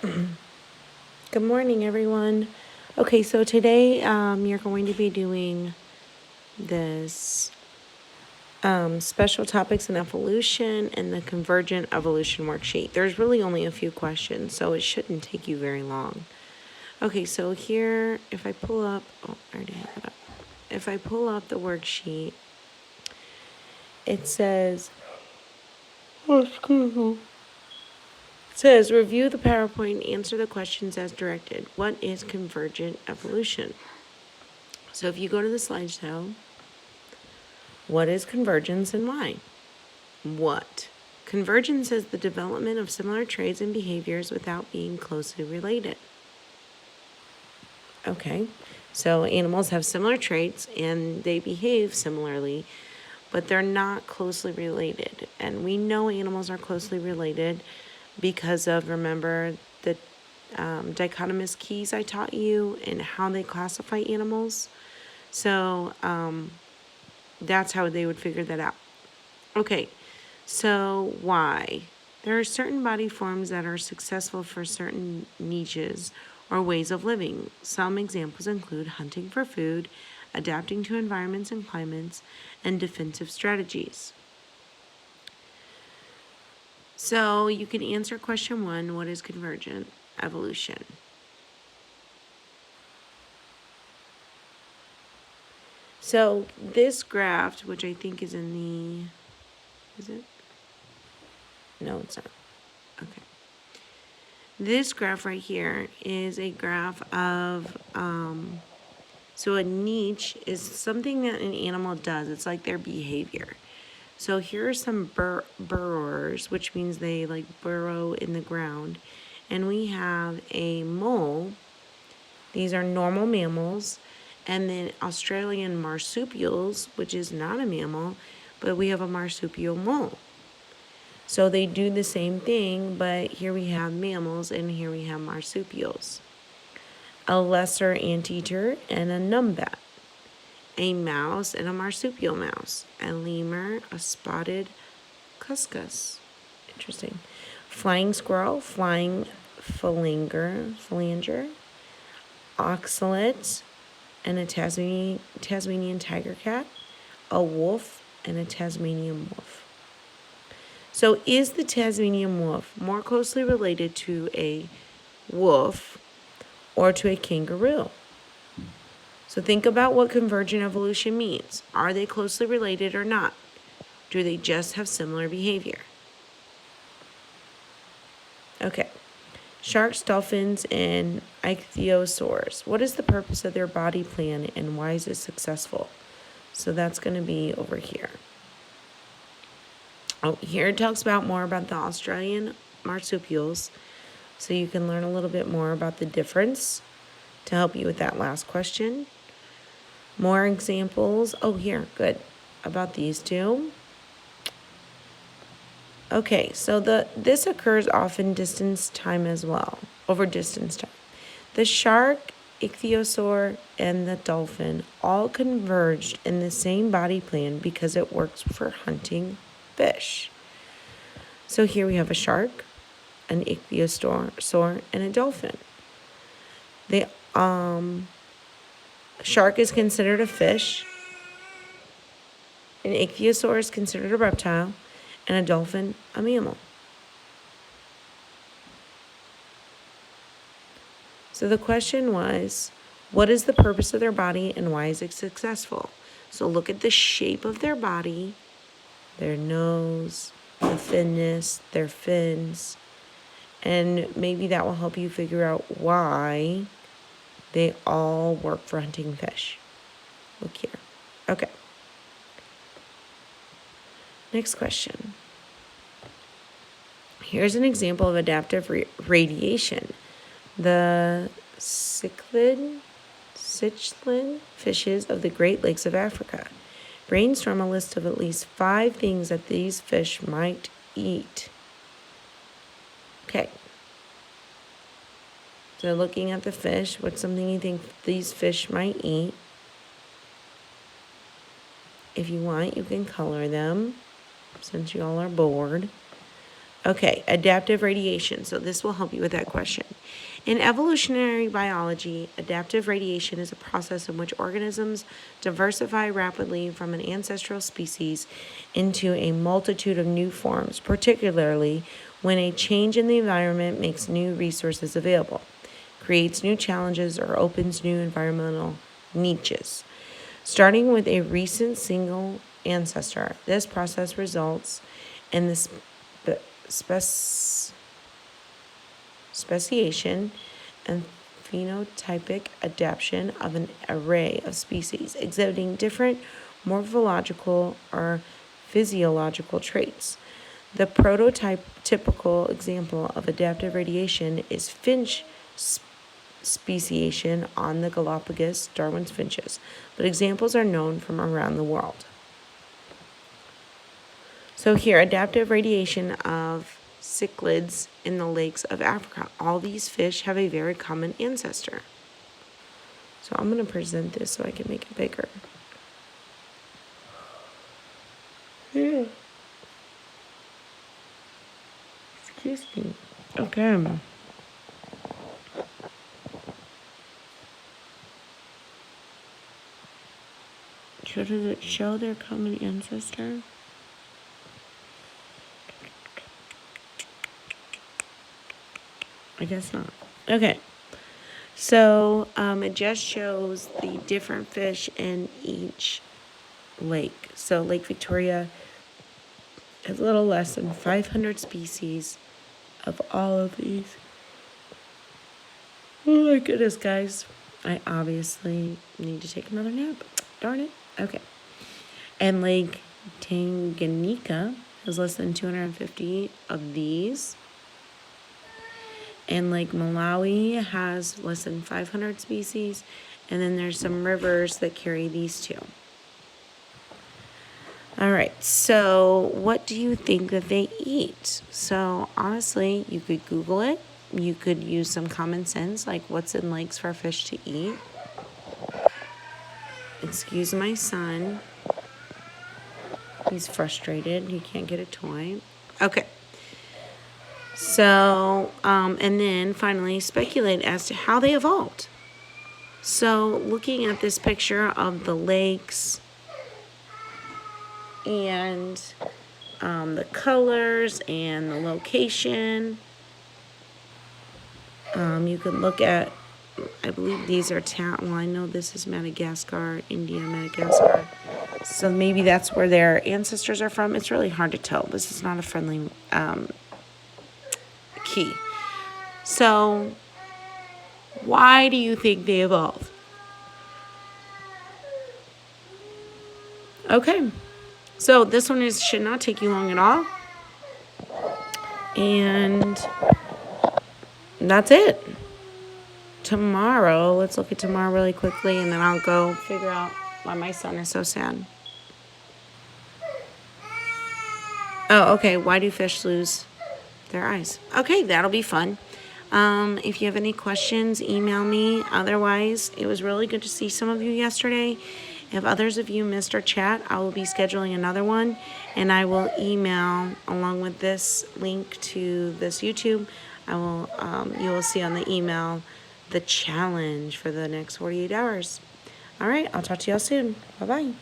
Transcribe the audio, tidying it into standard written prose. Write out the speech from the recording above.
Good morning, everyone. Okay, so today you're going to be doing this special topics in evolution and the Convergent Evolution worksheet. There's really only a few questions, so it shouldn't take you very long. Okay, so here, if I pull up, I already have it up. If I pull up the worksheet, it says, review the PowerPoint, answer the questions as directed. What is convergent evolution? So if you go to the slideshow, what is convergence and why? What? Convergence is the development of similar traits and behaviors without being closely related. Okay, so animals have similar traits and they behave similarly, but they're not closely related. And we know animals are closely related because of, remember, the dichotomous keys I taught you and how they classify animals. So that's how they would figure that out. Okay, so why? There are certain body forms that are successful for certain niches or ways of living. Some examples include hunting for food, adapting to environments and climates, and defensive strategies. So you can answer question 1, what is convergent evolution? So this graph, which I think is in the, is it? No, it's not. Okay. This graph right here is a graph of, so a niche is something that an animal does. It's like their behavior. So here are some burrowers, which means they like burrow in the ground. And we have a mole. These are normal mammals. And then Australian marsupials, which is not a mammal, but we have a marsupial mole. So they do the same thing, but here we have mammals and here we have marsupials. A lesser anteater and a numbat. A mouse and a marsupial mouse. A lemur, a spotted cuscus. Interesting. Flying squirrel, flying phalanger, oxalate, and a Tasmanian tiger cat, a wolf, and a Tasmanian wolf. So is the Tasmanian wolf more closely related to a wolf or to a kangaroo? So think about what convergent evolution means. Are they closely related or not? Do they just have similar behavior? Okay. Sharks, dolphins, and ichthyosaurs. What is the purpose of their body plan and why is it successful? So that's going to be over here. Oh, here it talks about more about the Australian marsupials. So you can learn a little bit more about the difference to help you with that last question. More examples. Oh, here, good. About these two. Okay, so this occurs often distance time as well, over distance time. The shark, ichthyosaur, and the dolphin all converged in the same body plan because it works for hunting fish. So here we have a shark, an ichthyosaur, and a dolphin. The shark is considered a fish, an ichthyosaur is considered a reptile, and a dolphin a mammal. So the question was, what is the purpose of their body and why is it successful? So look at the shape of their body, their nose, the thinness, their fins, and maybe that will help you figure out why they all work for hunting fish. Look here. Okay. Next question. Here's an example of adaptive radiation. The cichlid fishes of the Great Lakes of Africa. Brainstorm a list of at least 5 things that these fish might eat. Okay. So looking at the fish, what's something you think these fish might eat? If you want, you can color them since you all are bored. Okay, adaptive radiation. So this will help you with that question. In evolutionary biology, adaptive radiation is a process in which organisms diversify rapidly from an ancestral species into a multitude of new forms, particularly when a change in the environment makes new resources available, creates new challenges, or opens new environmental niches. Starting with a recent single ancestor, this process results in the speciation and phenotypic adaptation of an array of species exhibiting different morphological or physiological traits. The prototypical example of adaptive radiation is finch speciation on the Galapagos, Darwin's finches, but examples are known from around the world. So here, adaptive radiation of cichlids in the lakes of Africa. All these fish have a very common ancestor. So I'm going to present this so I can make it bigger. Yeah. Excuse me. Okay. So does it show their common ancestor? I guess not. Okay. So it just shows the different fish in each lake. So Lake Victoria has a little less than 500 species of all of these. Oh my goodness, guys. I obviously need to take another nap. Darn it. Okay. And Lake Tanganyika has less than 250 of these. And Lake Malawi has less than 500 species. And then there's some rivers that carry these two. All right, so what do you think that they eat? So honestly, you could Google it. You could use some common sense, like what's in lakes for fish to eat. Excuse my son. He's frustrated. He can't get a toy. Okay. So, and then finally speculate as to how they evolved. So looking at this picture of the lakes and the colors and the location, you can look at, I believe these are well, I know this is Madagascar, India, Madagascar. So maybe that's where their ancestors are from. It's really hard to tell. This is not a friendly key. So why do you think they evolved? Okay. So this one should not take you long at all. And that's it. Tomorrow, let's look at tomorrow really quickly, and then I'll go figure out why my son is so sad. Oh, okay. Why do fish lose their eyes? Okay, that'll be fun. If you have any questions, email me. Otherwise, it was really good to see some of you yesterday. If others of you missed our chat, I will be scheduling another one, and I will email along with this link to this YouTube. You will see on the email the challenge for the next 48 hours. All right, I'll talk to y'all soon. Bye-bye.